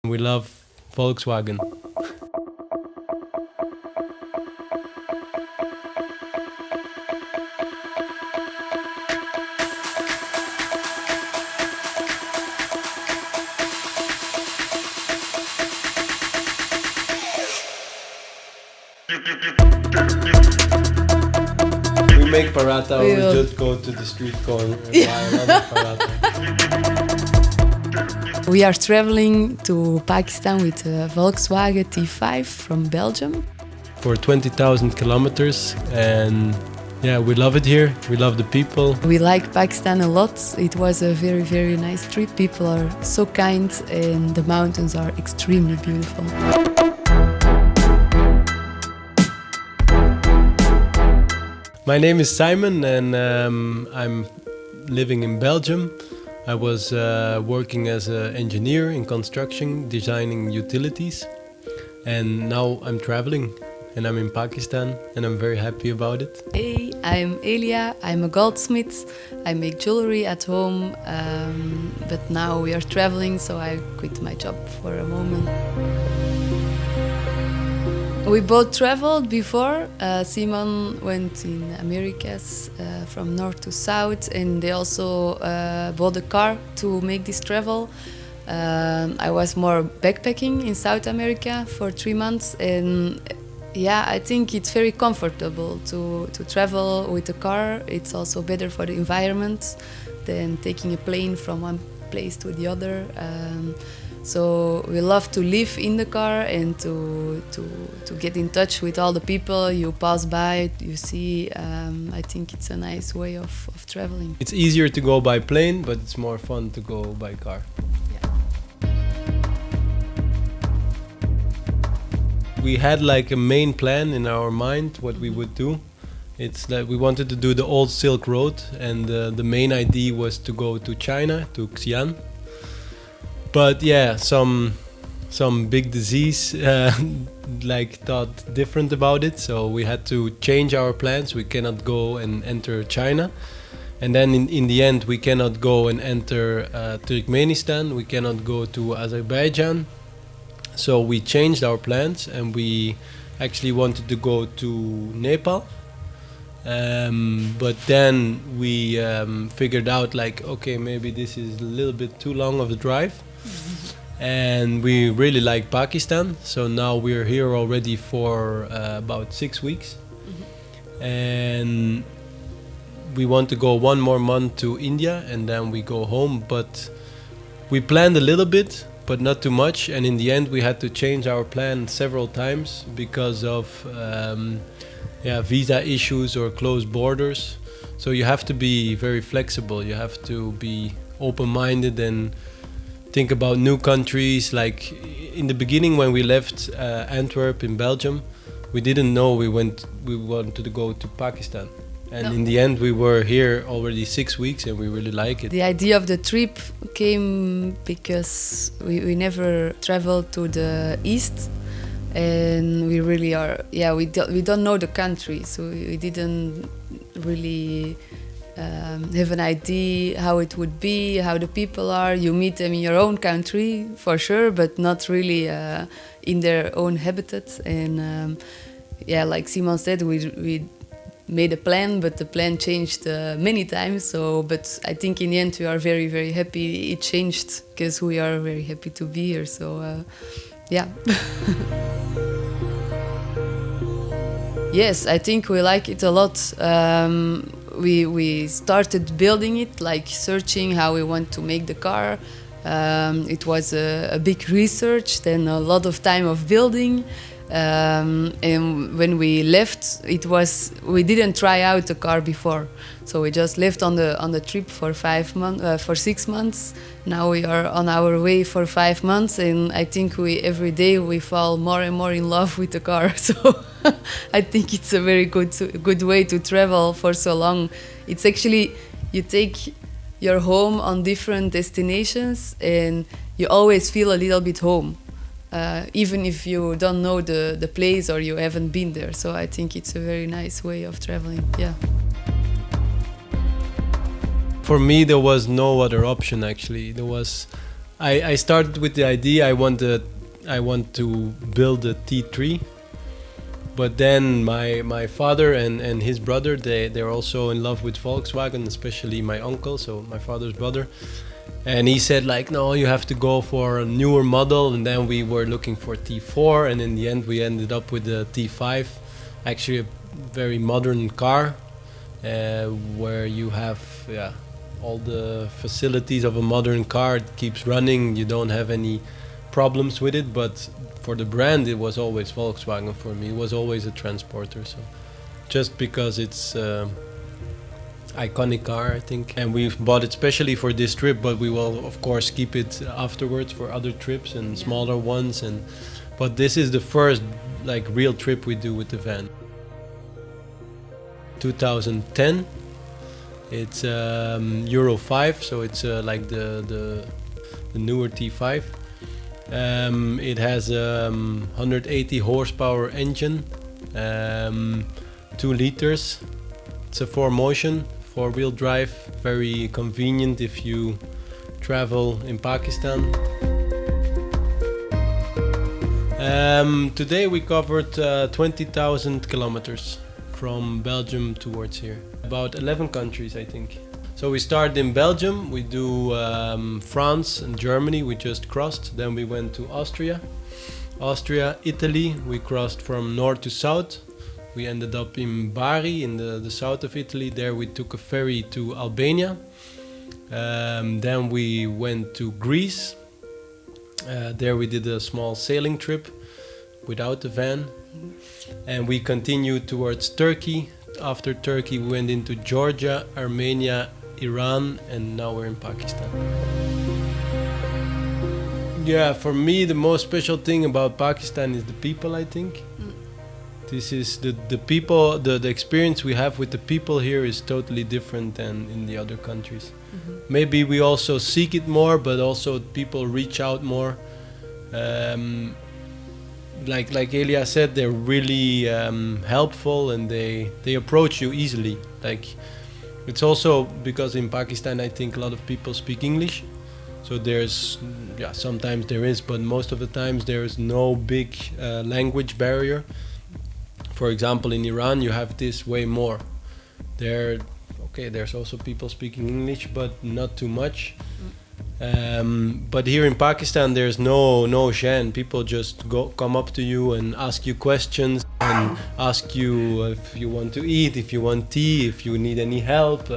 We love Volkswagen. We make paratha, or we just go to the street corner and buy another paratha. We are traveling to Pakistan with a Volkswagen T5 from Belgium. For 20,000 kilometers, and yeah, we love it here. We love the people. We like Pakistan a lot. It was a very, very nice trip. People are so kind and the mountains are extremely beautiful. My name is Simon, and I'm living in Belgium. I was working as an engineer in construction, designing utilities, and now I'm traveling, and I'm in Pakistan, and I'm very happy about it. Hey, I'm Elia. I'm a goldsmith. I make jewelry at home, but now we are traveling, so I quit my job for a moment. We both traveled before. Simon went in Americas from north to south, and they also bought a car to make this travel. I was more backpacking in South America for 3 months, and yeah, I think it's very comfortable to travel with a car. It's also better for the environment than taking a plane from one place to the other. So we love to live in the car and to get in touch with all the people you pass by, you see. I think it's a nice way of traveling. It's easier to go by plane, but it's more fun to go by car. Yeah. We had like a main plan in our mind what we would do. It's that we wanted to do the old Silk Road, and the main idea was to go to China, to Xi'an. But yeah, some big disease thought different about it, so we had to change our plans. We cannot go and enter China, and then in the end we cannot go and enter Turkmenistan. We cannot go to Azerbaijan. So we changed our plans, and we actually wanted to go to Nepal. But then we figured out okay, maybe this is a little bit too long of a drive. And we really like Pakistan, so now we're here already for about 6 weeks. And we want to go 1 more month to India, and then we go home. But we planned a little bit, but not too much, and in the end we had to change our plan several times because of visa issues or closed borders. So you have to be very flexible. You have to be open-minded and think about new countries. Like in the beginning when we left Antwerp in Belgium, we didn't know we wanted to go to Pakistan. And in the end we were here already 6 weeks, and we really like it. The idea of the trip came because we never traveled to the east, and we really are, we don't know the country, so we didn't really have an idea how it would be, how the people are. You meet them in your own country for sure, but not really in their own habitat. And like Simon said, we made a plan, but the plan changed many times. So, but I think in the end we are very, very happy it changed, because we are very happy to be here. So yeah. Yes, I think we like it a lot. We started building it, like searching how we want to make the car. It was a big research, then a lot of time of building. And when we left, we didn't try out the car before, so we just left on the trip for 6 months. Now we are on our way for 5 months, and I think every day we fall more and more in love with the car. So I think it's a very good way to travel for so long. It's actually, you take your home on different destinations, and you always feel a little bit home. Even if you don't know the place or you haven't been there. So I think it's a very nice way of traveling, yeah. For me, there was no other option, actually. I started with the idea I want to build a T3, but then my father and his brother, they're also in love with Volkswagen, especially my uncle, so my father's brother. And he said like, no, you have to go for a newer model. And then we were looking for T4, and in the end we ended up with the T5, actually a very modern car, where you have all the facilities of a modern car. It keeps running, you don't have any problems with it. But for the brand, it was always Volkswagen for me. It was always a transporter. So just because it's iconic car, I think, and we've bought it specially for this trip, but we will of course keep it afterwards for other trips and smaller ones. But this is the first like real trip we do with the van. 2010. It's Euro 5, so it's like the newer T5. It has a 180 horsepower engine, 2 liters. It's a 4-motion, 4-wheel drive, very convenient if you travel in Pakistan. Today we covered 20,000 kilometers from Belgium towards here. About 11 countries, I think. So we started in Belgium, we do France and Germany, we just crossed. Then we went to Austria, Italy, we crossed from north to south. We ended up in Bari, in the south of Italy. There we took a ferry to Albania. Then we went to Greece. There we did a small sailing trip without the van. And we continued towards Turkey. After Turkey, we went into Georgia, Armenia, Iran, and now we're in Pakistan. Yeah, for me, the most special thing about Pakistan is the people, I think. This is the people, the experience we have with the people here is totally different than in the other countries. Mm-hmm. Maybe we also seek it more, but also people reach out more. Like Elia said, they're really helpful, and they approach you easily. Like, it's also because in Pakistan I think a lot of people speak English, so there's sometimes there is, but most of the times there is no big language barrier. For example, in Iran you have this way more. There's also people speaking English, but not too much. But here in Pakistan there's no shame. People just come up to you and ask you questions and ask you if you want to eat, if you want tea, if you need any help.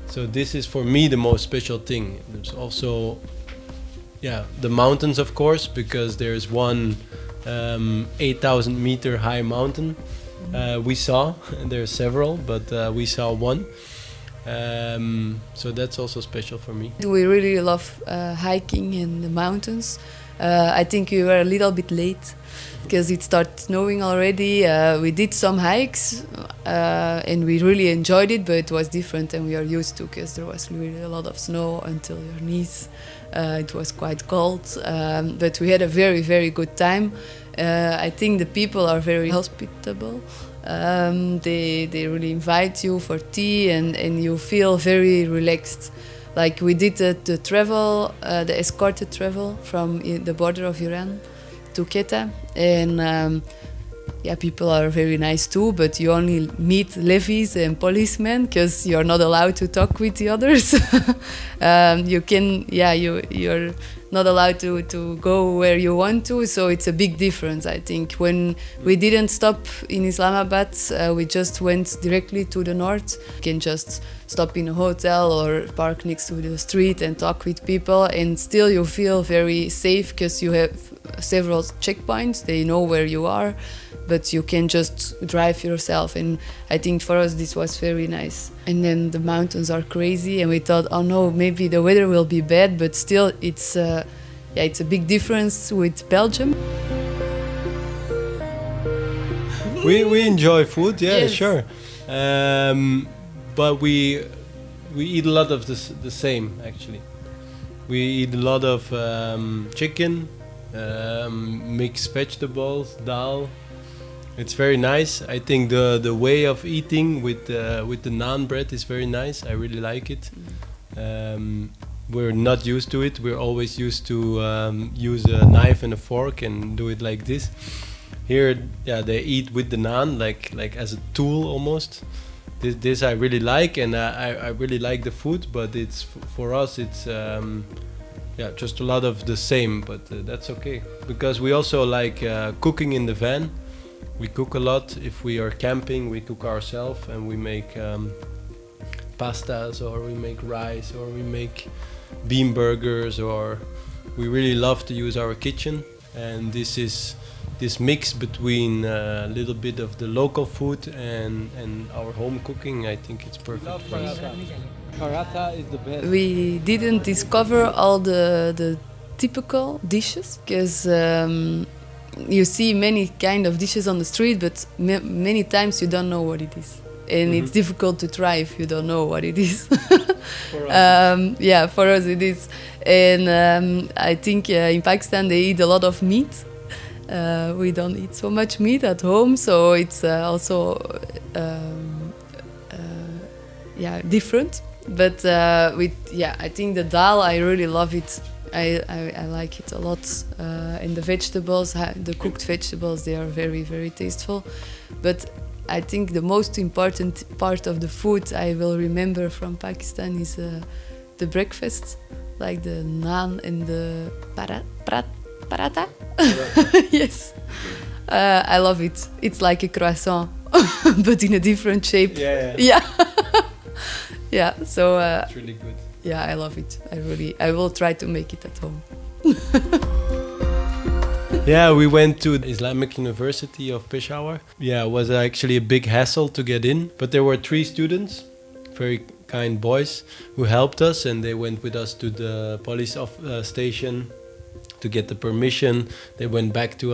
So this is for me the most special thing. There's also the mountains, of course, because there's one 8,000 meter high mountain we saw. There are several, but we saw one. So that's also special for me. We really love hiking in the mountains. I think we were a little bit late because it started snowing already. We did some hikes and we really enjoyed it, but it was different than we are used to because there was really a lot of snow until your knees. It was quite cold, but we had a very, very good time. I think the people are very hospitable. They really invite you for tea, and you feel very relaxed. Like we did the travel, the escorted travel from the border of Iran to Quetta, and people are very nice too, but you only meet levies and policemen because you're not allowed to talk with the others. You're not allowed to go where you want to, so it's a big difference, I think. When we didn't stop in Islamabad, we just went directly to the north. You can just stop in a hotel or park next to the street and talk with people, and still you feel very safe because you have several checkpoints. They know where you are, but you can just drive yourself, and I think for us this was very nice. And then the mountains are crazy, and we thought, oh no, maybe the weather will be bad, but still it's a big difference with Belgium. We enjoy food, Yes. Sure, but we eat a lot of the same, actually. We eat a lot of chicken, mixed vegetables, dal. It's very nice. I think the way of eating with the naan bread is very nice. I really like it. we're not used to it. We're always used to use a knife and a fork and do it like this. Here, they eat with the naan, like as a tool almost. This I really like, and I really like the food, but it's for us it's just a lot of the same, but that's okay. Because we also like cooking in the van. We cook a lot. If we are camping, we cook ourselves, and we make pastas, or we make rice, or we make bean burgers, or we really love to use our kitchen. And this is this mix between a little bit of the local food and our home cooking. I think it's perfect for us. Paratha is the best. We didn't discover all the typical dishes, because you see many kind of dishes on the street, but many times you don't know what it is. And it's difficult to try if you don't know what it is. For us. For us it is. And I think in Pakistan they eat a lot of meat. We don't eat so much meat at home, so it's also different. But I think the dal, I really love it. I like it a lot. And the vegetables, the cooked vegetables, they are very, very tasteful. But I think the most important part of the food I will remember from Pakistan is the breakfast, like the naan and the paratha. Yes. I love it. It's like a croissant, but in a different shape. Yeah. Yeah, so It's really good. yeah, I love it. I will try to make it at home. Yeah, we went to the Islamic University of Peshawar. Yeah, it was actually a big hassle to get in, but there were 3 students, very kind boys, who helped us, and they went with us to the police station to get the permission. They went back with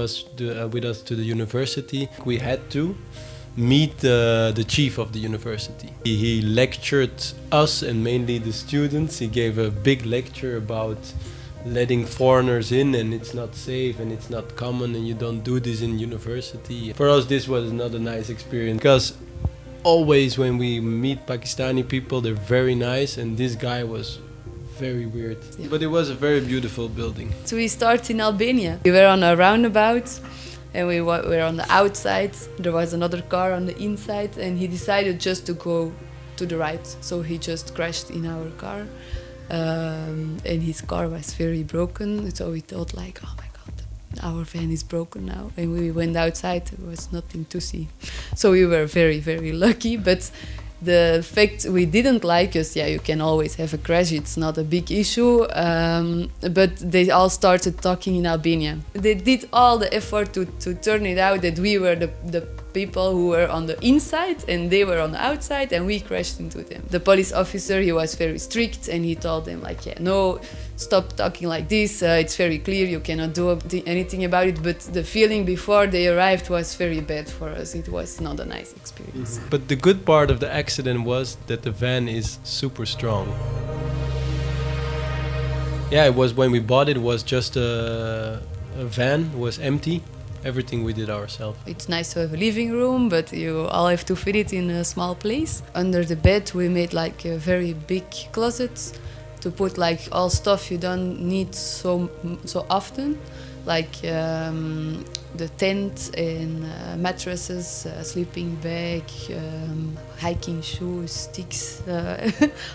us to the university. We had to meet the chief of the university. He lectured us, and mainly the students. He gave a big lecture about letting foreigners in, and it's not safe, and it's not common, and you don't do this in university. For us, this was not a nice experience, because always when we meet Pakistani people, they're very nice, and this guy was very weird. Yeah. But it was a very beautiful building. So we started in Albania. We were on a roundabout, and we were on the outside. There was another car on the inside, and he decided just to go to the right. So he just crashed in our car, and his car was very broken. So we thought like, oh my God, our van is broken now. And we went outside, there was nothing to see. So we were very, very lucky. But the fact we didn't like us, you can always have a crash, it's not a big issue, but they all started talking in Albanian. They did all the effort to turn it out that we were the people who were on the inside and they were on the outside, and we crashed into them. The police officer, he was very strict, and he told them like, no, stop talking like this, it's very clear, you cannot do anything about it. But the feeling before they arrived was very bad for us. It was not a nice experience. But the good part of the accident was that the van is super strong. Yeah, it was when we bought it was just a van, it was empty. Everything we did ourselves. It's nice to have a living room, but you all have to fit it in a small place. Under the bed we made like a very big closet to put like all stuff you don't need so often, like the tent and mattresses, sleeping bag, hiking shoes, sticks,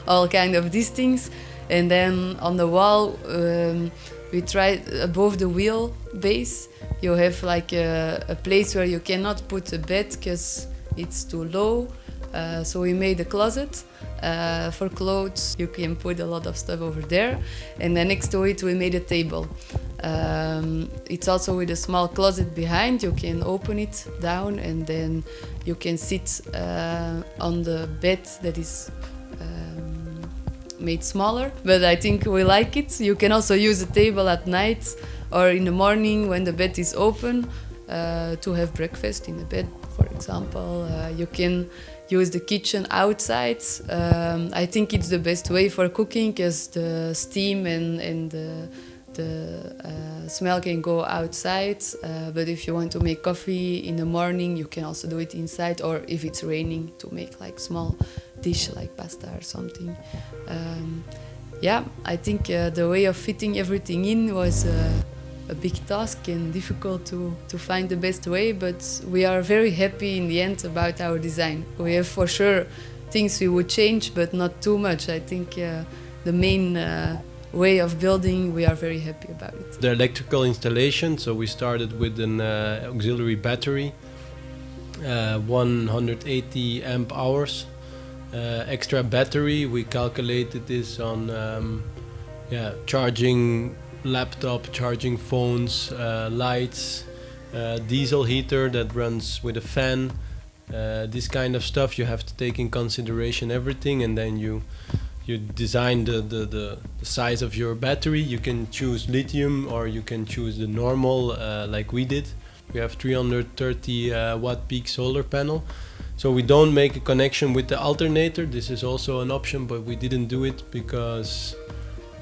all kind of these things. And then on the wall we tried above the wheel base. You have like a place where you cannot put a bed because it's too low. So we made a closet for clothes. You can put a lot of stuff over there. And then next to it we made a table. It's also with a small closet behind. You can open it down and then you can sit on the bed that is made smaller. But I think we like it. You can also use the table at night or in the morning when the bed is open to have breakfast in the bed, for example. You can use the kitchen outside. I think it's the best way for cooking because the steam and the smell can go outside. But if you want to make coffee in the morning, you can also do it inside, or if it's raining, to make like small dish like pasta or something. yeah, I think the way of fitting everything in was a big task and difficult to find the best way, but we are very happy in the end about our design. We have for sure things we would change, but not too much. I think the main way of building, we are very happy about it. The electrical installation, so we started with an auxiliary battery, 180 amp hours. Extra battery, we calculated this on charging laptop, charging phones, lights, diesel heater that runs with a fan, this kind of stuff. You have to take in consideration everything, and then you design the size of your battery. You can choose lithium or you can choose the normal like we did. We have 330 watt peak solar panel. So we don't make a connection with the alternator. This is also an option, but we didn't do it because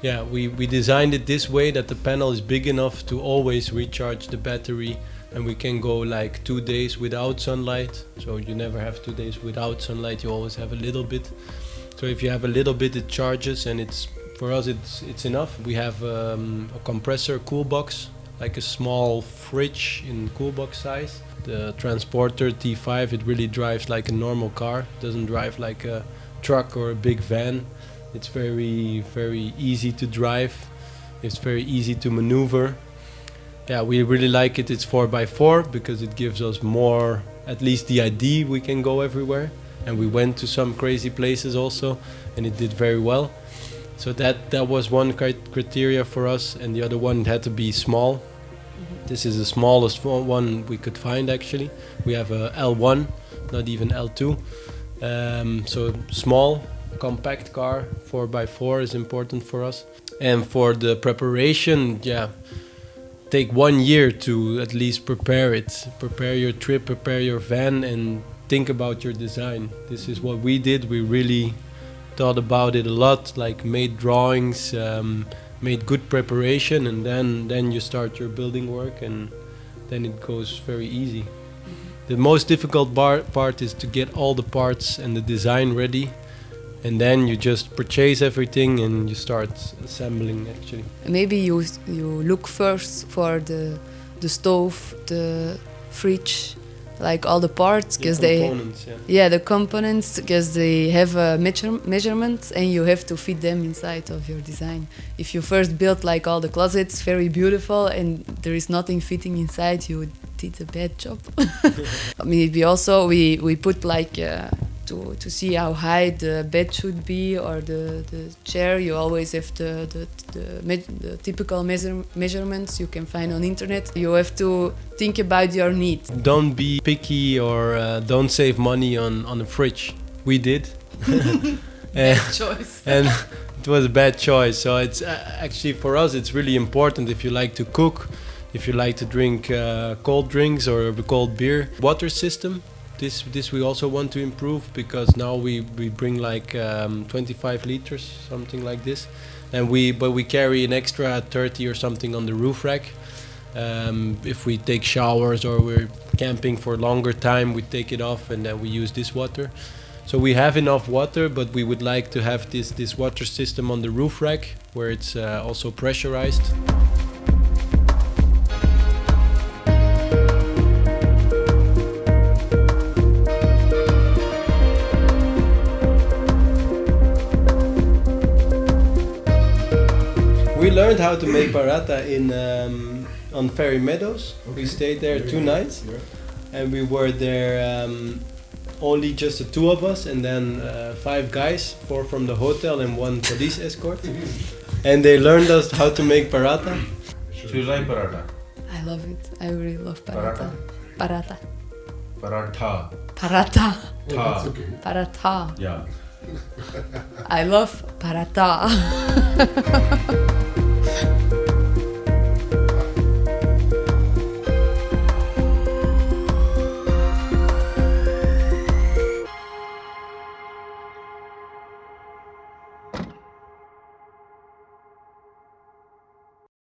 we designed it this way that the panel is big enough to always recharge the battery, and we can go like 2 days without sunlight. So you never have 2 days without sunlight, you always have a little bit. So if you have a little bit, it charges, and for us it's enough. We have a compressor cool box, like a small fridge in cool box size. The Transporter T5, it really drives like a normal car. It doesn't drive like a truck or a big van. It's very, very easy to drive. It's very easy to maneuver. Yeah, we really like it. It's 4x4 because it gives us more, at least the idea we can go everywhere. And we went to some crazy places also, and it did very well. So that was one criteria for us, and the other one, it had to be small. This is the smallest one we could find actually. We have a L1, not even L2. So small, compact car, 4x4 is important for us. And for the preparation, take 1 year to at least prepare it. Prepare your trip, prepare your van, and think about your design. This is what we did. We really thought about it a lot, like made drawings, made good preparation, and then you start your building work, and then it goes very easy. The most difficult part is to get all the parts and the design ready, and then you just purchase everything and you start assembling actually. Maybe you look first for the stove, the fridge, like all the parts, because the components, because they have measurements, and you have to fit them inside of your design. If you first build like all the closets very beautiful and there is nothing fitting inside, you did a bad job. Maybe also we put like to see how high the bed should be, or the chair. You always have the typical measurements you can find on internet. You have to think about your needs. Don't be picky, or don't save money on a fridge. We did. Bad choice. And it was a bad choice. So it's actually for us it's really important if you like to cook, if you like to drink cold drinks or cold beer. Water system. This we also want to improve, because now we bring like 25 liters, something like this, and we carry an extra 30 or something on the roof rack. If we take showers or we're camping for a longer time, we take it off and then we use this water. So we have enough water, but we would like to have this water system on the roof rack where it's also pressurized. We learned how to make paratha on Ferry Meadows. Okay. We stayed there 2 nights, and we were there only just the 2 of us, and then 5 guys, 4 from the hotel and 1 police escort. And they learned us how to make paratha. Do you like paratha? I love it. I really love paratha. Paratha. Paratha. Paratha. Tha. Paratha. Yeah. I love paratha.